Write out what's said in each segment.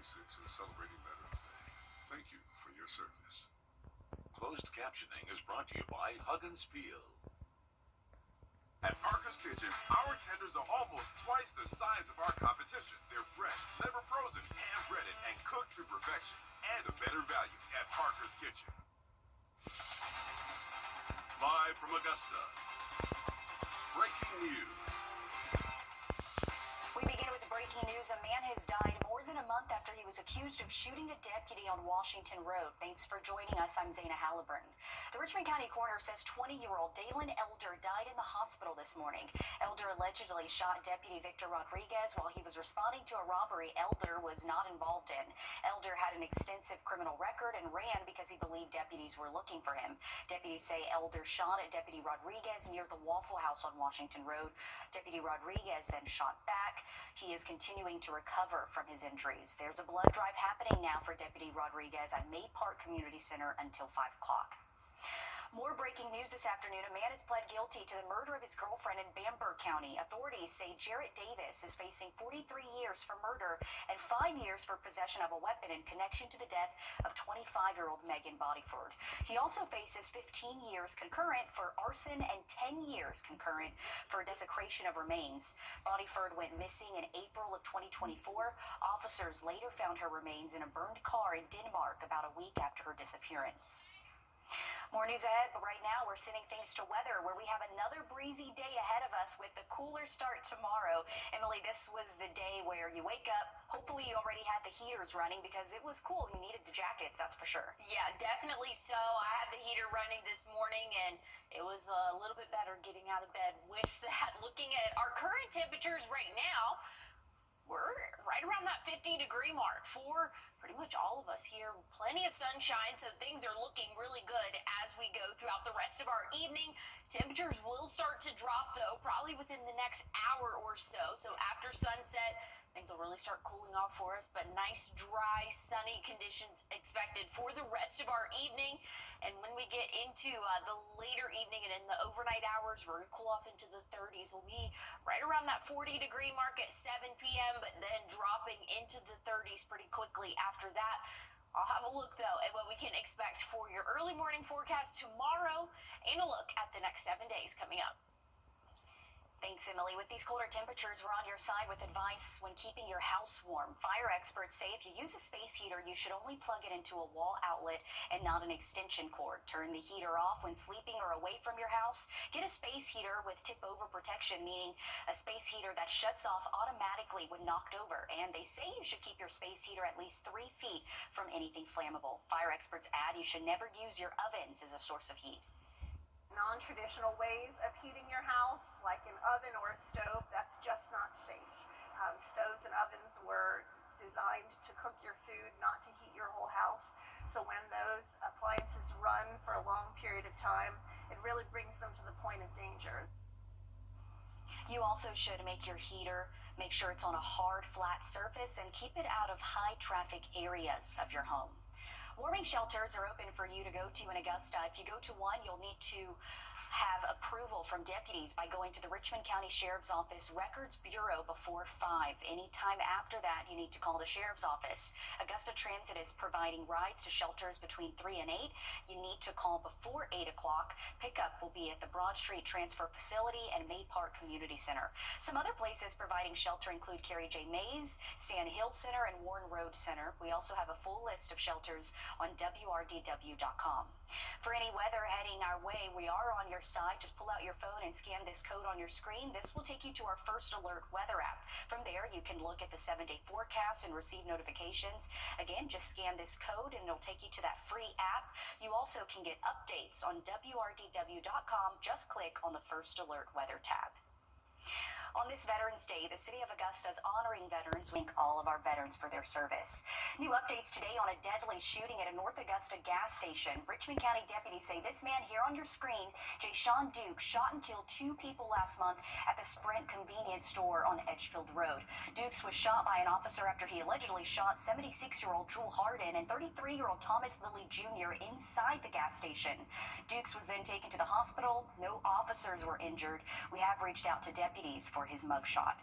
2026 is celebrating Veterans Day. Thank you for your service. Closed captioning is brought to you by Huggins Peel. At Parker's Kitchen, our tenders are almost twice the size of our competition. They're fresh, never frozen, hand-breaded, and cooked to perfection. And a better value at Parker's Kitchen. Live from Augusta, breaking news. We begin with the breaking news. A man has died more than a month after he was accused of shooting a deputy on Washington Road. Thanks for joining us. I'm Zaina Halliburton. The Richmond County coroner says 20-year-old Dalen Elder died in the hospital this morning. Elder allegedly shot Deputy Victor Rodriguez while he was responding to a robbery Elder was not involved in. Elder had an extensive criminal record and ran because he believed deputies were looking for him. Deputies say Elder shot at Deputy Rodriguez near the Waffle House on Washington Road. Deputy Rodriguez then shot back. He is continuing to recover from his injuries. There's a blood drive happening now for Deputy Rodriguez at May Park Community Center until 5 o'clock. More breaking news this afternoon. A man has pled guilty to the murder of his girlfriend in Bamberg County. Authorities say Jarrett Davis is facing 43 years for murder and 5 years for possession of a weapon in connection to the death of 25-year-old Megan Bodyford. He also faces 15 years concurrent for arson and 10 years concurrent for desecration of remains. Bodyford went missing in April of 2024. Officers later found her remains in a burned car in Denmark about a week after her disappearance. More news ahead, but right now we're sending things to weather, where we have another breezy day ahead of us with the cooler start tomorrow. Emily, this was the day where you wake up, hopefully you already had the heaters running because it was cool. You needed the jackets, that's for sure. Yeah, definitely so. I had the heater running this morning, and it was a little bit better getting out of bed with that. Looking at our current temperatures right now, we're right around that 50-degree mark for pretty much all of us here. Plenty of sunshine, so things are looking really good as we go throughout the rest of our evening. Temperatures will start to drop, though, probably within the next hour or so. So after sunset, things will really start cooling off for us, but nice, dry, sunny conditions expected for the rest of our evening. And when we get into the later evening and in the overnight hours, we're going to cool off into the 30s. We'll be right around that 40-degree mark at 7 p.m., but then dropping into the 30s pretty quickly after that. I'll have a look, though, at what we can expect for your early morning forecast tomorrow and a look at the next 7 days coming up. Thanks, Emily. With these colder temperatures, we're on your side with advice when keeping your house warm. Fire experts say if you use a space heater, you should only plug it into a wall outlet and not an extension cord. Turn the heater off when sleeping or away from your house. Get a space heater with tip-over protection, meaning a space heater that shuts off automatically when knocked over. And they say you should keep your space heater at least 3 feet from anything flammable. Fire experts add you should never use your ovens as a source of heat. Non-traditional ways of heating your house, like an oven or a stove, that's just not safe. Stoves and ovens were designed to cook your food, not to heat your whole house. So when those appliances run for a long period of time, it really brings them to the point of danger. You also should make your heater, make sure it's on a hard, flat surface, and keep it out of high traffic areas of your home. Warming shelters are open for you to go to in Augusta. If you go to one, you'll need to have approval from deputies by going to the Richmond County Sheriff's Office Records Bureau before 5. Anytime after that, you need to call the Sheriff's Office. Augusta Transit is providing rides to shelters between 3 and 8. You need to call before 8 o'clock. Pickup will be at the Broad Street Transfer Facility and May Park Community Center. Some other places providing shelter include Carrie J. Mays, Sand Hill Center, and Warren Road Center. We also have a full list of shelters on Wrdw.com. For any weather heading our way, we are on your side. Just pull out your phone and scan this code on your screen. This will take you to our First Alert weather app. From there, you can look at the 7-day forecast and receive notifications. Again, just scan this code and it'll take you to that free app. You also can get updates on Wrdw.com. Just click on the First Alert weather tab. On this Veterans Day, the City of Augusta is honoring veterans. Thank all of our veterans for their service. New updates today on a deadly shooting at a North Augusta gas station. Richmond County deputies say this man here on your screen, Jay-Sean Duke, shot and killed 2 people last month at the Sprint convenience store on Edgefield Road. Dukes was shot by an officer after he allegedly shot 76-year-old Jewel Harden and 33-year-old Thomas Lilly Jr. inside the gas station. Dukes was then taken to the hospital. No officers were injured. We have reached out to deputies for his mugshot.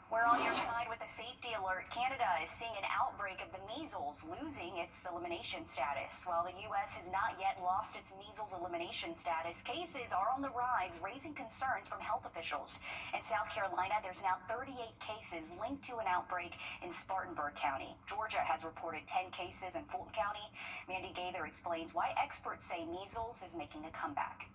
We're on your side with a safety alert. Canada is seeing an outbreak of the measles, losing its elimination status. While the U.S. has not yet lost its measles elimination status, cases are on the rise, raising concerns from health officials. In South Carolina, there's now 38 cases linked to an outbreak in Spartanburg County. Georgia has reported 10 cases in Fulton County. Mandy Gaither explains why experts say measles is making a comeback.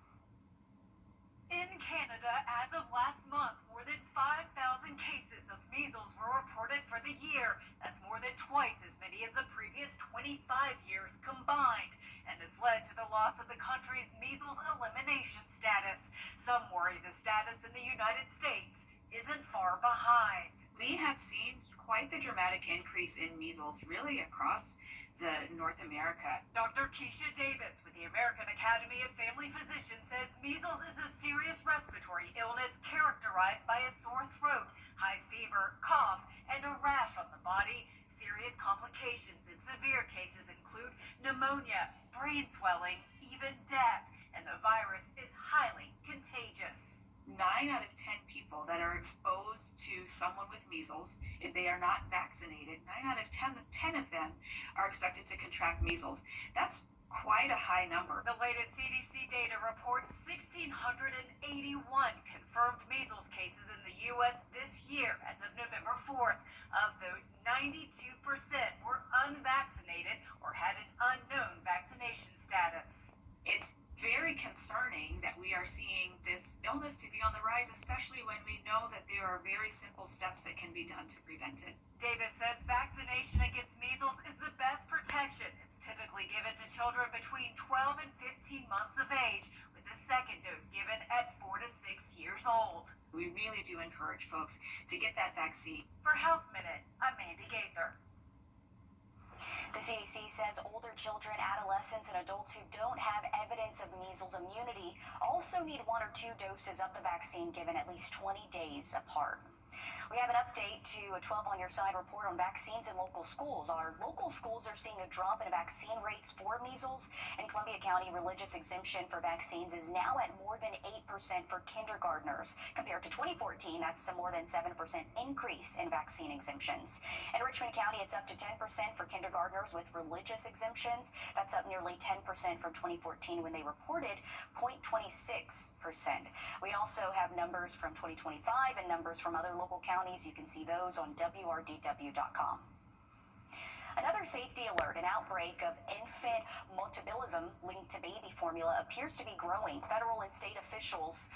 In Canada, as of last month, more than 5,000 cases of measles were reported for the year. That's more than twice as many as the previous 25 years combined, and has led to the loss of the country's measles elimination status. Some worry the status in the United States isn't far behind. We have seen quite the dramatic increase in measles really across the North America. Dr. Keisha Davis with the American Academy of Family Physicians says measles is a serious respiratory illness characterized by a sore throat, high fever, cough, and a rash on the body. Serious complications in severe cases include pneumonia, brain swelling, even death, and the virus is highly contagious. 9 out of 10 people that are exposed to someone with measles, if they are not vaccinated, 9 out of 10 of them are expected to contract measles. That's quite a high number. The latest CDC data reports 1,681 confirmed measles cases in the U.S. this year as of November 4th. Of those, 92% were unvaccinated or had an unknown vaccination status. It's very concerning that we are seeing this illness to be on the rise, especially when we know that there are very simple steps that can be done to prevent it. Davis says vaccination against measles is the best protection. It's typically given to children between 12 and 15 months of age, with the second dose given at 4 to 6 years old. We really do encourage folks to get that vaccine. For Health Minute, I'm Mandy Gaither. The CDC says older children, adolescents, and adults who don't have evidence of measles immunity also need 1 or 2 doses of the vaccine given at least 20 days apart. We have an update to a 12 on your side report on vaccines in local schools. Our local schools are seeing a drop in vaccine rates for measles. In Columbia County, religious exemption for vaccines is now at more than 8% for kindergartners. Compared to 2014, that's a more than 7% increase in vaccine exemptions. In Richmond County, it's up to 10% for kindergartners with religious exemptions. That's up nearly 10% from 2014 when they reported 0.26%. We also have numbers from 2025 and numbers from other local counties. You can see those on wrdw.com. Another safety alert, an outbreak of infant multibilism linked to baby formula appears to be growing. Federal and state officials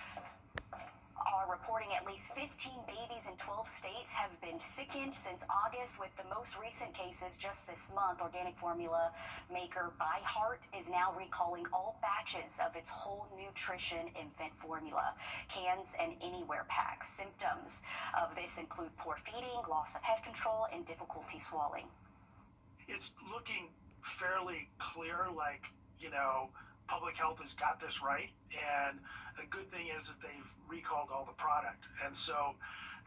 are reporting at least 15 babies in 12 states have been sickened since August, with the most recent cases just this month. Organic formula maker ByHeart is now recalling all batches of its whole nutrition infant formula, cans and anywhere packs. Symptoms of this include poor feeding, loss of head control, and difficulty swallowing. It's looking fairly clear, like, public health has got this right, and the good thing is that they've recalled all the product. And so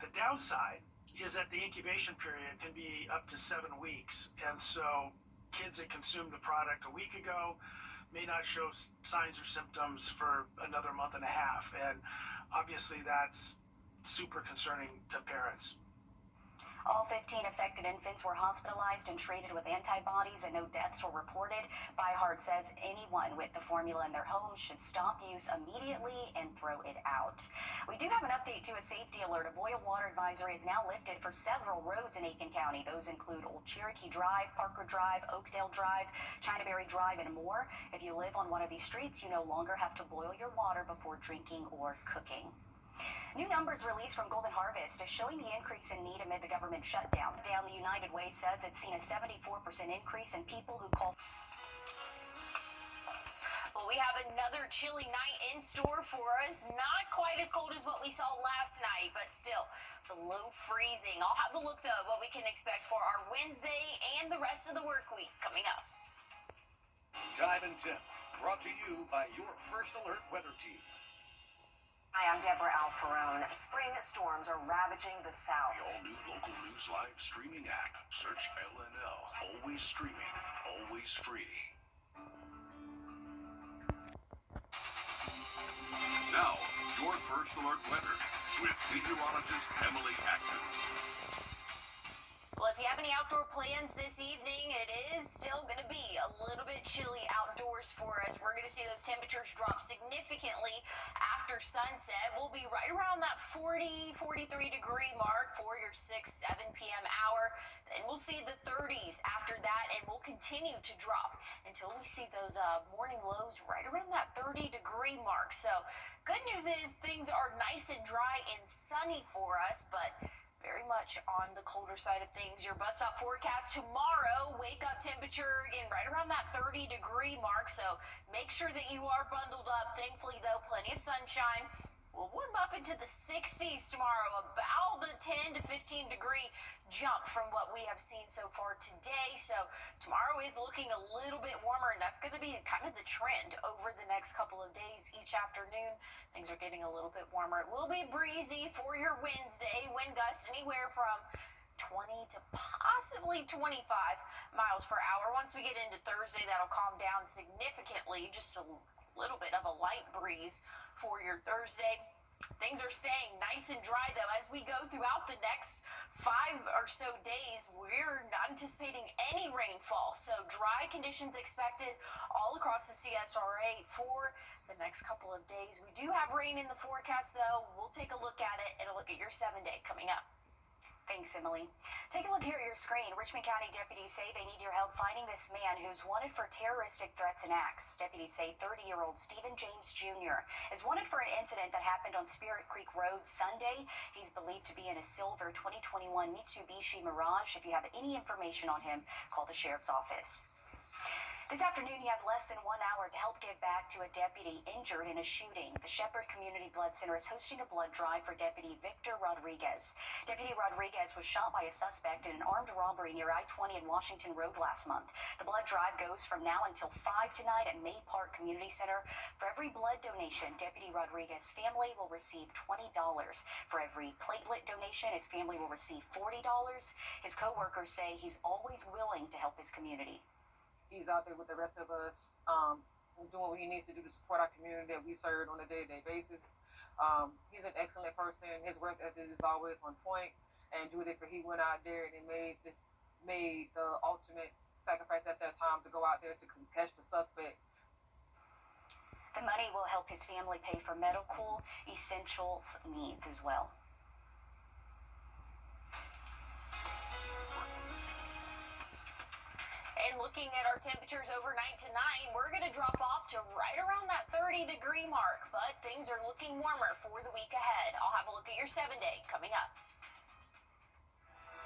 the downside is that the incubation period can be up to 7 weeks, and so kids that consumed the product a week ago may not show signs or symptoms for another month and a half, and obviously that's super concerning to parents. All 15 affected infants were hospitalized and treated with antibodies, and no deaths were reported. ByHeart says anyone with the formula in their home should stop use immediately and throw it out. We do have an update to a safety alert. A boil water advisory is now lifted for several roads in Aiken County. Those include Old Cherokee Drive, Parker Drive, Oakdale Drive, Chinaberry Drive, and more. If you live on one of these streets, you no longer have to boil your water before drinking or cooking. New numbers released from Golden Harvest is showing the increase in need amid the government shutdown. The United Way says it's seen a 74% increase in people who call. Well, we have another chilly night in store for us. Not quite as cold as what we saw last night, but still below freezing. I'll have a look, though, at what we can expect for our Wednesday and the rest of the work week coming up. Time and Temp, brought to you by your First Alert weather team. Hi, I'm Deborah Alfarone. Spring storms are ravaging the South. The all-new local news live streaming app. Search LNL. Always streaming, always free. Now, your First Alert weather. with meteorologist Emily Acton. Well, if you have any outdoor plans this evening, it is still going to be a little bit chilly outdoors for us. We're going to see those temperatures drop significantly after sunset. We'll be right around that 40, 43 degree mark for your 6, 7 p.m. hour. Then we'll see the 30s after that, and we'll continue to drop until we see those morning lows right around that 30 degree mark. So good news is things are nice and dry and sunny for us, but very much on the colder side of things. Your bus stop forecast tomorrow, wake up temperature again right around that 30 degree mark. So make sure that you are bundled up. Thankfully, though, plenty of sunshine. We'll warm up into the 60s tomorrow, about a 10 to 15 degree jump from what we have seen so far today. So tomorrow is looking a little bit warmer, and that's going to be kind of the trend over the next couple of days. Each afternoon, things are getting a little bit warmer. It will be breezy for your Wednesday. Wind gusts anywhere from 20 to possibly 25 miles per hour. Once we get into Thursday, that'll calm down significantly, just a little bit of a light breeze for your Thursday. Things are staying nice and dry, though, as we go throughout the next 5 or so days. We're not anticipating any rainfall, so dry conditions expected all across the CSRA for the next couple of days. We do have rain in the forecast, though. We'll take a look at it and a look at your 7-day coming up. Thanks, Emily. Take a look here at your screen. Richmond County deputies say they need your help finding this man who's wanted for terroristic threats and acts. Deputies say 30-year-old Stephen James Jr. is wanted for an incident that happened on Spirit Creek Road Sunday. He's believed to be in a silver 2021 Mitsubishi Mirage. If you have any information on him, call the sheriff's office. This afternoon, you have less than 1 hour to help give back to a deputy injured in a shooting. The Shepherd Community Blood Center is hosting a blood drive for Deputy Victor Rodriguez. Deputy Rodriguez was shot by a suspect in an armed robbery near I-20 and Washington Road last month. The blood drive goes from now until 5 tonight at May Park Community Center. For every blood donation, Deputy Rodriguez's family will receive $20. For every platelet donation, his family will receive $40. His co-workers say he's always willing to help his community. He's out there with the rest of us, doing what he needs to do to support our community that we serve on a day-to-day basis. He's an excellent person. His work ethic is always on point. And due to it, he went out there and he made the ultimate sacrifice at that time to go out there to catch the suspect. The money will help his family pay for medical essentials needs as well. And looking at our temperatures overnight tonight, we're going to drop off to right around that 30 degree mark, but things are looking warmer for the week ahead. I'll have a look at your 7-day coming up.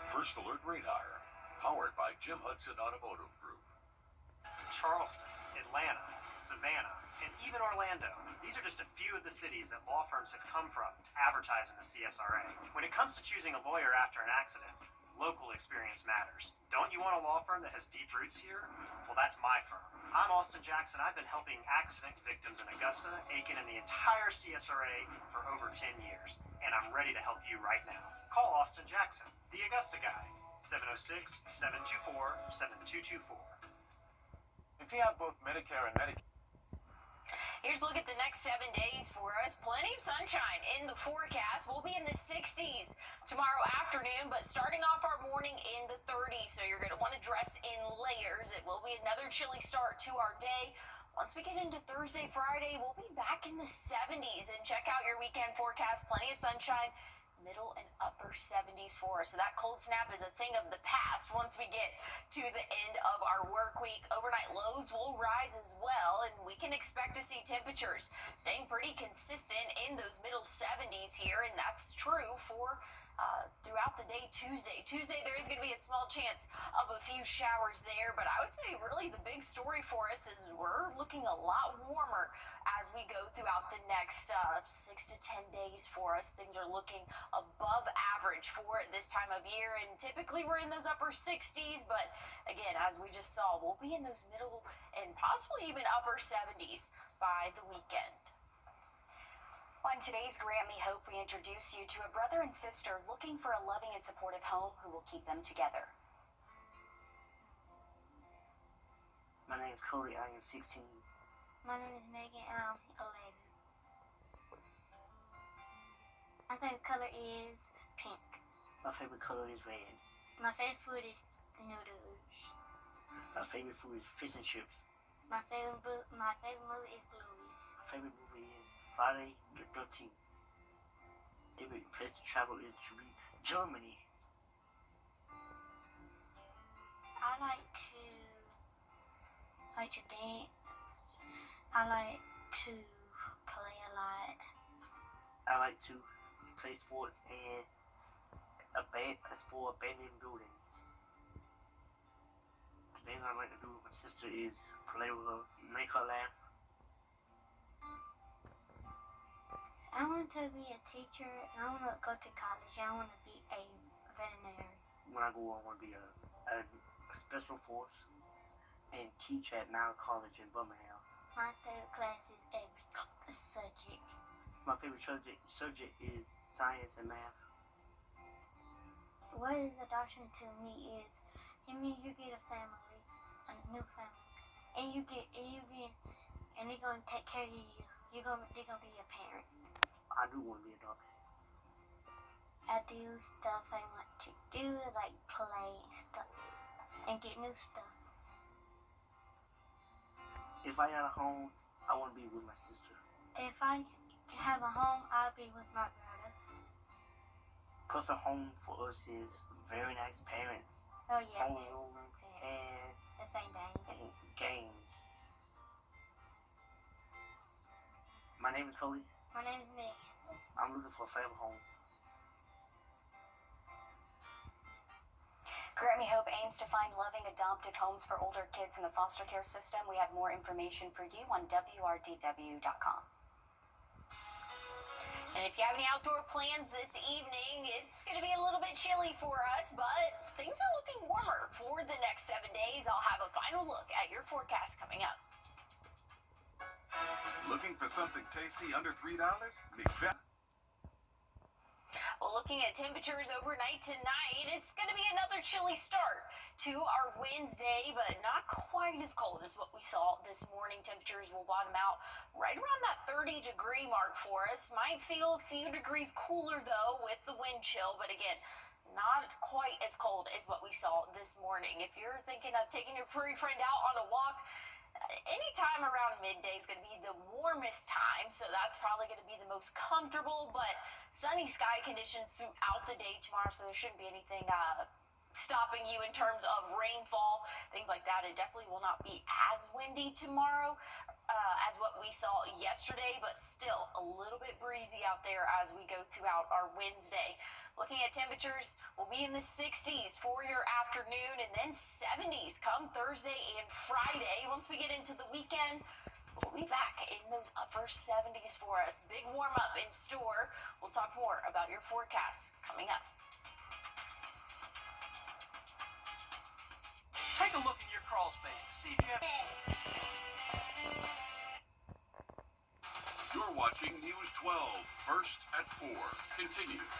First Alert Radar, powered by Jim Hudson Automotive Group. Charleston, Atlanta, Savannah, and even Orlando. These are just a few of the cities that law firms have come from to advertise in the CSRA. When it comes to choosing a lawyer after an accident, local experience matters. Don't you want a law firm that has deep roots here? Well, that's my firm. I'm Austin Jackson. I've been helping accident victims in Augusta, Aiken, and the entire CSRA for over 10 years. And I'm ready to help you right now. Call Austin Jackson, the Augusta guy, 706-724-7224. If you have both Medicare and Medicaid. Here's a look at the next 7 days for us. Plenty of sunshine in the forecast. We'll be in the 60s tomorrow afternoon, but starting off our morning in the 30s. So you're going to want to dress in layers. It will be another chilly start to our day. Once we get into Thursday, Friday, we'll be back in the 70s. And check out your weekend forecast. Plenty of sunshine. Middle and upper 70s for us. So that cold snap is a thing of the past once we get to the end of our work week. Overnight lows will rise as well, and we can expect to see temperatures staying pretty consistent in those middle 70s here, and that's true for throughout the day Tuesday. There is going to be a small chance of a few showers there, but I would say really the big story for us is we're looking a lot warmer as we go throughout the next 6 to 10 days for us. Things are looking above average for this time of year, and typically we're in those upper 60s, but again, as we just saw, we'll be in those middle and possibly even upper 70s by the weekend. On today's Grammy Hope, we introduce you to a brother and sister looking for a loving and supportive home who will keep them together. My name is Cody. I am 16. My name is Megan, and I'm 11. My favorite color is pink. My favorite color is red. My favorite food is noodles. My favorite food is fish and chips. My favorite movie is Bluey. My favorite movie is Friday the 13th. Favorite place to travel is to be Germany. I like to dance. I like to play a lot. I like to play sports and explore abandoned buildings. The thing I like to do with my sister is play with her, make her laugh. I want to be a teacher, and I want to go to college. I want to be a veterinarian. When I go, I want to be a special force and teach at Mount College in Birmingham. My favorite class is every subject. My favorite subject is science and math. What is adoption to me is it means you get a family, a new family, and they're gonna take care of you. They're gonna be your parent. I do want to be adopted. I do stuff I want to do, like play stuff and get new stuff. If I had a home, I want to be with my sister. If I have a home, I'll be with my brother. Plus, a home for us is very nice parents. Oh yeah. Homeroom and the same thing. And games. My name is Cody. My name is Megan. I'm looking for a family home. Grammy Hope aims to find loving adopted homes for older kids in the foster care system. We have more information for you on Wrdw.com. And if you have any outdoor plans this evening, it's going to be a little bit chilly for us, but things are looking warmer for the next 7 days. I'll have a final look at your forecast coming up. Looking for something tasty under $3? McVet. Well, looking at temperatures overnight tonight, it's going to be another chilly start to our Wednesday, but not quite as cold as what we saw this morning. Temperatures will bottom out right around that 30-degree mark for us. Might feel a few degrees cooler, though, with the wind chill, but again, not quite as cold as what we saw this morning. If you're thinking of taking your furry friend out on a walk, anytime around midday is going to be the warmest time, so that's probably going to be the most comfortable, but sunny sky conditions throughout the day tomorrow, so there shouldn't be anything stopping you in terms of rainfall, things like that. It definitely will not be as windy tomorrow as what we saw yesterday, but still a little bit breezy out there as we go throughout our Wednesday. Looking at temperatures, we'll be in the 60s for your afternoon and then 70s come Thursday and Friday. Once we get into the weekend, we'll be back in those upper 70s for us. Big warm up in store. We'll talk more about your forecast coming up. Take a look in your crawl space to see if you have... You're watching News 12, First at 4, continues.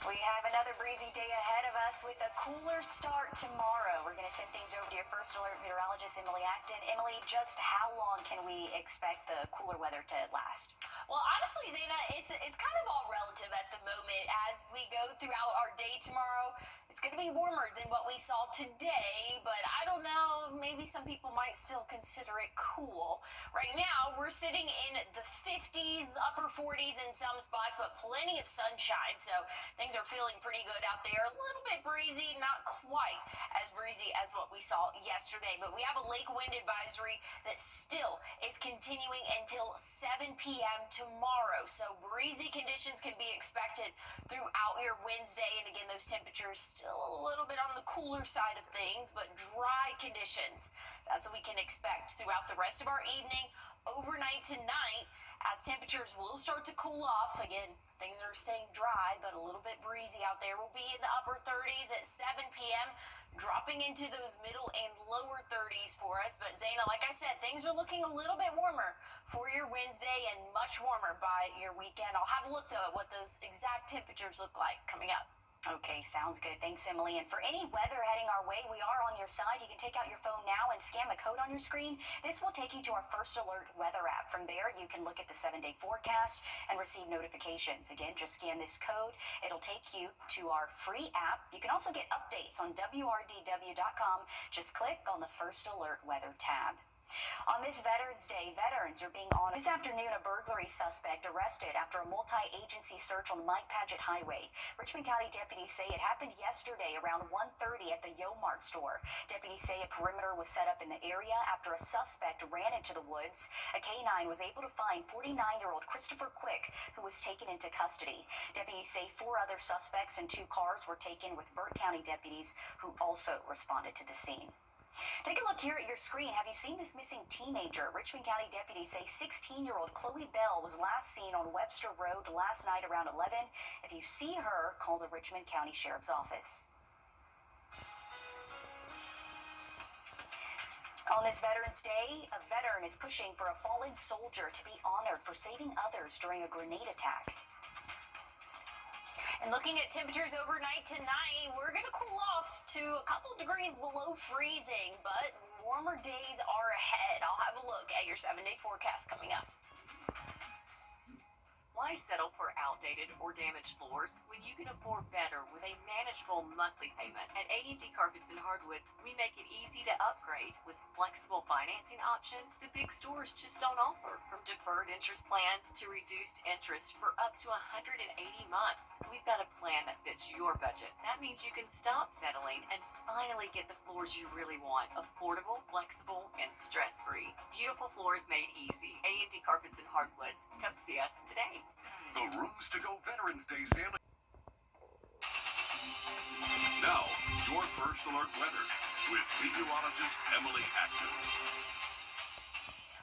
We have another breezy day ahead of us with a cooler start tomorrow. We're going to send things over to your first alert meteorologist, Emily Acton. Emily, just how long can we expect the cooler weather to last? Well, honestly, Zana, it's kind of all relative at the moment as we go throughout our day tomorrow. It's going to be warmer than what we saw today, but I don't know, maybe some people might still consider it cool. Right now, we're sitting in the 50s, upper 40s in some spots, but plenty of sunshine, so things are feeling pretty good out there. A little bit breezy, not quite as breezy as what we saw yesterday, but we have a lake wind advisory that still is continuing until 7 p.m. tomorrow, so breezy conditions can be expected throughout your Wednesday, and again, those temperatures still a little bit on the cooler side of things, but dry conditions. That's what we can expect throughout the rest of our evening, overnight tonight, as temperatures will start to cool off. Again, things are staying dry, but a little bit breezy out there. We'll be in the upper 30s at 7 p.m., dropping into those middle and lower 30s for us. But Zana, like I said, things are looking a little bit warmer for your Wednesday and much warmer by your weekend. I'll have a look, though, at what those exact temperatures look like coming up. Okay, sounds good. Thanks, Emily. And for any weather heading our way, we are on your side. You can take out your phone now and scan the code on your screen. This will take you to our First Alert weather app. From there, you can look at the 7-day forecast and receive notifications. Again, just scan this code. It'll take you to our free app. You can also get updates on wrdw.com. Just click on the First Alert weather tab. On this Veterans Day, veterans are being honored. This afternoon, a burglary suspect arrested after a multi-agency search on Mike Paget Highway. Richmond County deputies say it happened yesterday around 1:30 at the Yo-Mart store. Deputies say a perimeter was set up in the area after a suspect ran into the woods. A K-9 was able to find 49-year-old Christopher Quick, who was taken into custody. Deputies say 4 other suspects and 2 cars were taken with Burke County deputies who also responded to the scene. Take a look here at your screen. Have you seen this missing teenager? Richmond County deputies say 16-year-old Chloe Bell was last seen on Webster Road last night around 11. If you see her, call the Richmond County Sheriff's Office. On this Veterans Day, a veteran is pushing for a fallen soldier to be honored for saving others during a grenade attack. And looking at temperatures overnight tonight, we're going to cool off to a couple degrees below freezing, but warmer days are ahead. I'll have a look at your 7-day forecast coming up. Why settle for outdated or damaged floors when you can afford better with a manageable monthly payment? At A&D Carpets and Hardwoods, we make it easy to upgrade with flexible financing options the big stores just don't offer. From deferred interest plans to reduced interest for up to 180 months, we've got a plan that fits your budget. That means you can stop settling and finally get the floors you really want. Affordable, flexible, and stress-free. Beautiful floors made easy. A&D Carpets and Hardwoods. Come see us today. The Rooms to Go Veterans Day sale. Now, your First Alert weather with meteorologist Emily Acton.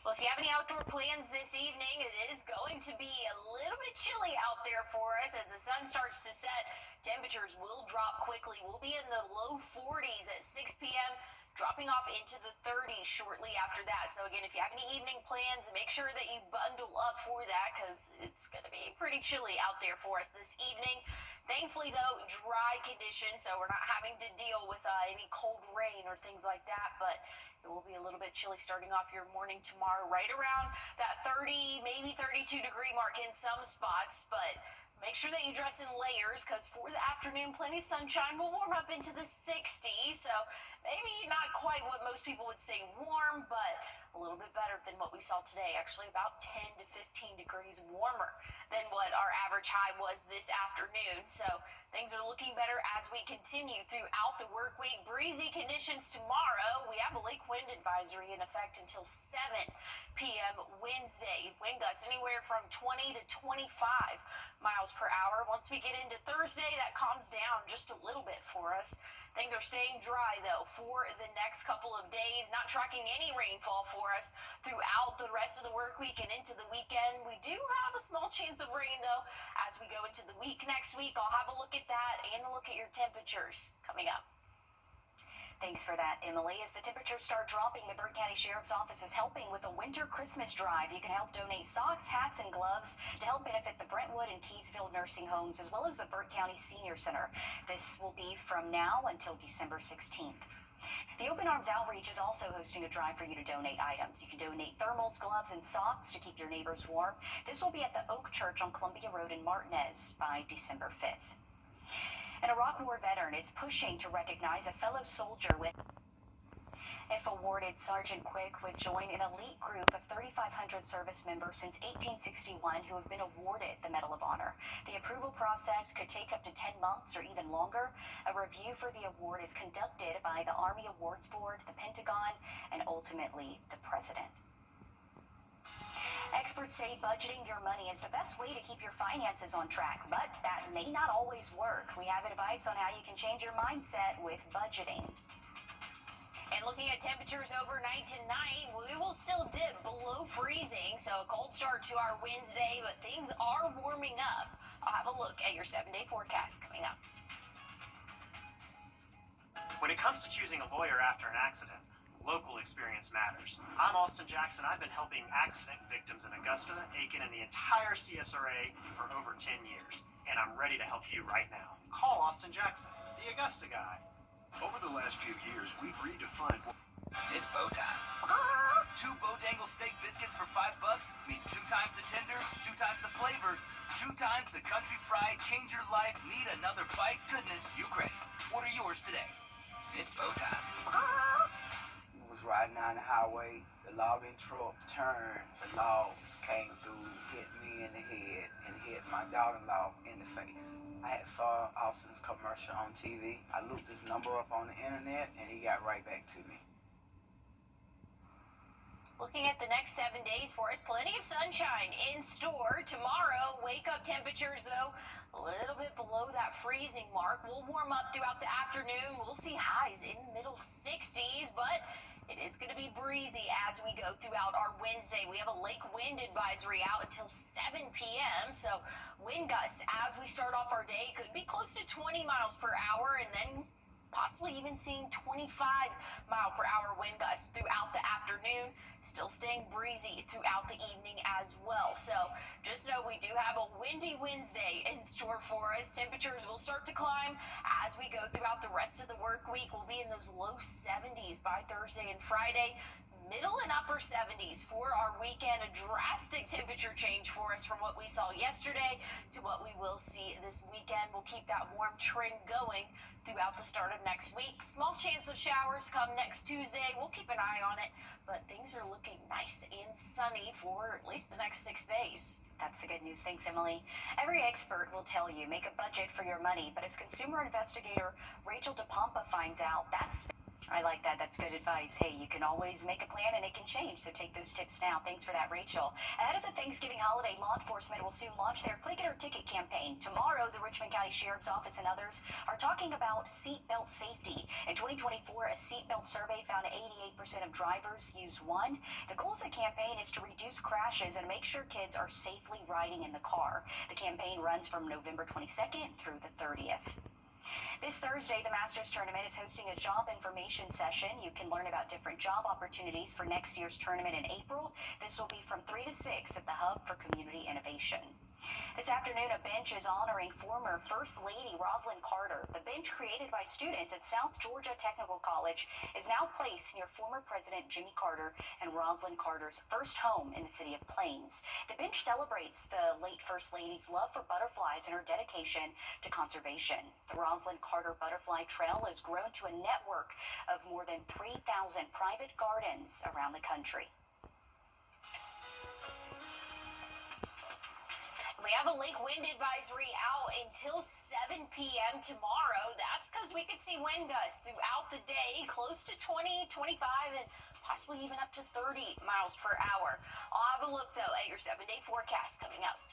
Well, if you have any outdoor plans this evening, it is going to be a little bit chilly out there for us as the sun starts to set. Temperatures will drop quickly. We'll be in the low 40s at 6 p.m., dropping off into the 30s shortly after that. So again, if you have any evening plans, make sure that you bundle up for that because it's going to be pretty chilly out there for us this evening. Thankfully, though, dry conditions, so we're not having to deal with any cold rain or things like that, but it will be a little bit chilly starting off your morning tomorrow, right around that 30, maybe 32 degree mark in some spots, but make sure that you dress in layers because for the afternoon, plenty of sunshine will warm up into the 60s. So maybe not quite what most people would say warm, but a little bit better than what we saw today. Actually, about 10 to 15 degrees warmer than what our average high was this afternoon. So things are looking better as we continue throughout the work week. Breezy conditions tomorrow. We have a lake wind advisory in effect until 7 p.m. Wednesday. Wind gusts anywhere from 20 to 25 miles per hour. Once we get into Thursday, that calms down just a little bit for us. Things are staying dry, though, for the next couple of days. Not tracking any rainfall for us throughout the rest of the work week and into the weekend. We do have a small chance of rain, though, as we go into the week next week. I'll have a look at that and a look at your temperatures coming up. Thanks for that, Emily. As the temperatures start dropping, the Burke County Sheriff's Office is helping with a winter Christmas drive. You can help donate socks, hats, and gloves to help benefit the Brentwood and Keysville nursing homes, as well as the Burke County Senior Center. This will be from now until December 16th. The Open Arms Outreach is also hosting a drive for you to donate items. You can donate thermals, gloves, and socks to keep your neighbors warm. This will be at the Oak Church on Columbia Road in Martinez by December 5th. An Iraq War veteran is pushing to recognize a fellow soldier with. If awarded, Sergeant Quick would join an elite group of 3,500 service members since 1861 who have been awarded the Medal of Honor. The approval process could take up to 10 months or even longer. A review for the award is conducted by the Army Awards Board, the Pentagon, and ultimately the President. Experts say budgeting your money is the best way to keep your finances on track, but that may not always work. We have advice on how you can change your mindset with budgeting. And looking at temperatures overnight tonight, we will still dip below freezing, so a cold start to our Wednesday, but things are warming up. I'll have a look at your 7-day forecast coming up. When it comes to choosing a lawyer after an accident, local experience matters. I'm Austin Jackson. I've been helping accident victims in Augusta, Aiken, and the entire CSRA for over 10 years. and I'm ready to help you right now. Call Austin Jackson, the Augusta guy. Over the last few years, we've redefined what... It's bow time. 2 Bodangle steak biscuits for $5 means 2 times the tender, 2 times the flavor, 2 times the country fried, change your life, need another bite, goodness you crave. Order yours today. It's bow time. Was riding down the highway, the logging truck turned, the logs came through, hit me in the head, and hit my daughter-in-law in the face. I had saw Austin's commercial on TV. I looked his number up on the internet, and he got right back to me. Looking at the next 7 days for us, plenty of sunshine in store. Tomorrow, wake-up temperatures, though, a little bit below that freezing mark. We'll warm up throughout the afternoon. We'll see highs in middle 60s, but it is going to be breezy as we go throughout our Wednesday. We have a lake wind advisory out until 7 p.m., so wind gusts as we start off our day could be close to 20 miles per hour, and then possibly even seeing 25-mile-per-hour wind gusts throughout the afternoon. Still staying breezy throughout the evening as well. So just know we do have a windy Wednesday in store for us. Temperatures will start to climb as we go throughout the rest of the work week. We'll be in those low 70s by Thursday and Friday. Middle and upper 70s for our weekend. A drastic temperature change for us from what we saw yesterday to what we will see this weekend. We'll keep that warm trend going throughout the start of next week. Small chance of showers come next Tuesday. We'll keep an eye on it, but things are looking nice and sunny for at least the next 6 days. That's the good news. Thanks, Emily. Every expert will tell you, make a budget for your money, but as consumer investigator Rachel DePompa finds out, I like that. That's good advice. Hey, you can always make a plan and it can change, so take those tips now. Thanks for that, Rachel. Ahead of the Thanksgiving holiday, law enforcement will soon launch their Click It or Ticket campaign. Tomorrow, the Richmond County Sheriff's Office and others are talking about seatbelt safety. In 2024, a seatbelt survey found 88% of drivers use one. The goal of the campaign is to reduce crashes and make sure kids are safely riding in the car. The campaign runs from November 22nd through the 30th. This Thursday, the Masters Tournament is hosting a job information session. You can learn about different job opportunities for next year's tournament in April. This will be from 3 to 6 at the Hub for Community Innovation. This afternoon, a bench is honoring former First Lady Rosalind Carter. The bench, created by students at South Georgia Technical College, is now placed near former President Jimmy Carter and Rosalind Carter's first home in the city of Plains. The bench celebrates the late First Lady's love for butterflies and her dedication to conservation. The Rosalind Carter Butterfly Trail has grown to a network of more than 3,000 private gardens around the country. We have a lake wind advisory out until 7 p.m. tomorrow. That's because we could see wind gusts throughout the day, close to 20, 25, and possibly even up to 30 miles per hour. I'll have a look, though, at your 7-day forecast coming up.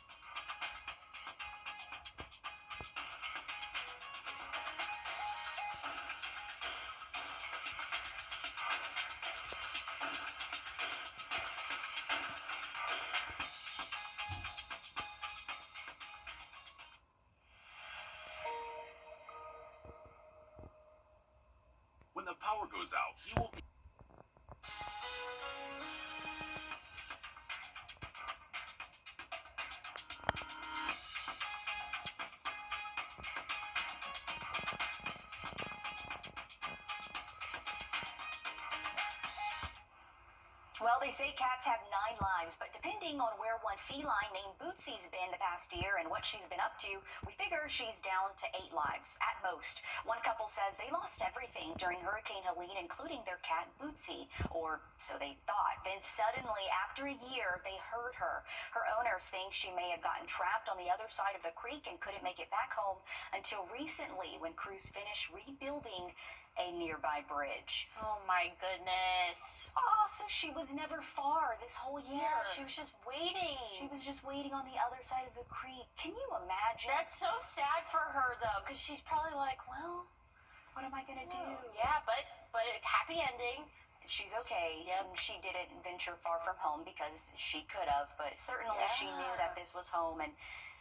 When the power goes out, you will be... Well, they say cats have 9 lives, but depending on where one feline named Bootsy's been the past year and what she's been up to, we figure she's down to 8 lives at most. One couple says they lost everything during Hurricane Helene, including their cat Bootsy, or so they thought. Then suddenly, after a year, they heard her. Her owners think she may have gotten trapped on the other side of the creek and couldn't make it back home until recently when crews finished rebuilding a nearby bridge. Oh my goodness. Oh, so she was never far this whole year. Yeah, she was just waiting. She was just waiting on the other side of the creek. Can you imagine? That's so sad for her, though, because she's probably like, well, what am I going to do? Yeah, but happy ending. She's okay. Yep. She didn't venture far from home because she could have, but certainly she knew that this was home, and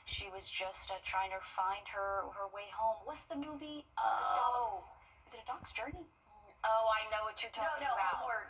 she was just trying to find her way home. What's the movie? Oh. Is it A Dog's Journey? Oh, I know what you're talking about. Or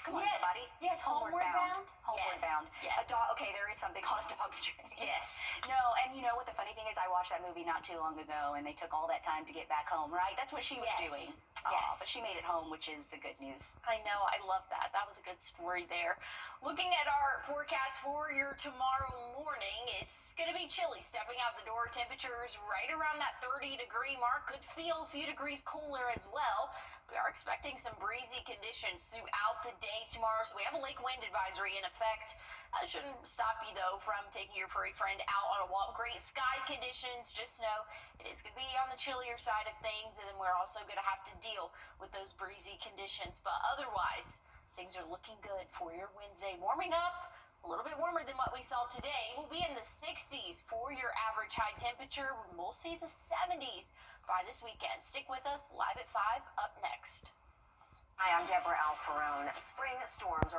Come on, Yes. somebody. Yes, Homeward Bound. Homeward Yes. Bound. Yes. A dog. Okay, there is something called a dog's journey. Yes. No, and you know what the funny thing is? I watched that movie not too long ago, and they took all that time to get back home, right? That's what she was Yes. doing. Yes. But she made it home, which is the good news. I know, I love that. That was a good story there. Looking at our forecast for your tomorrow morning, it's going to be chilly. Stepping out the door, temperatures right around that 30-degree mark. Could feel a few degrees cooler as well. We are expecting some breezy conditions throughout the day tomorrow, so we have a lake wind advisory in effect. Shouldn't stop you, though, from taking your furry friend out on a walk. Great sky conditions. Just know it is going to be on the chillier side of things, and then we're also going to have to deal with those breezy conditions. But otherwise, things are looking good for your Wednesday. Warming up a little bit warmer than what we saw today. We'll be in the 60s for your average high temperature. We'll see the 70s by this weekend. Stick with us. Live at 5 up next. Hi, I'm Deborah Alfarone. Spring storms are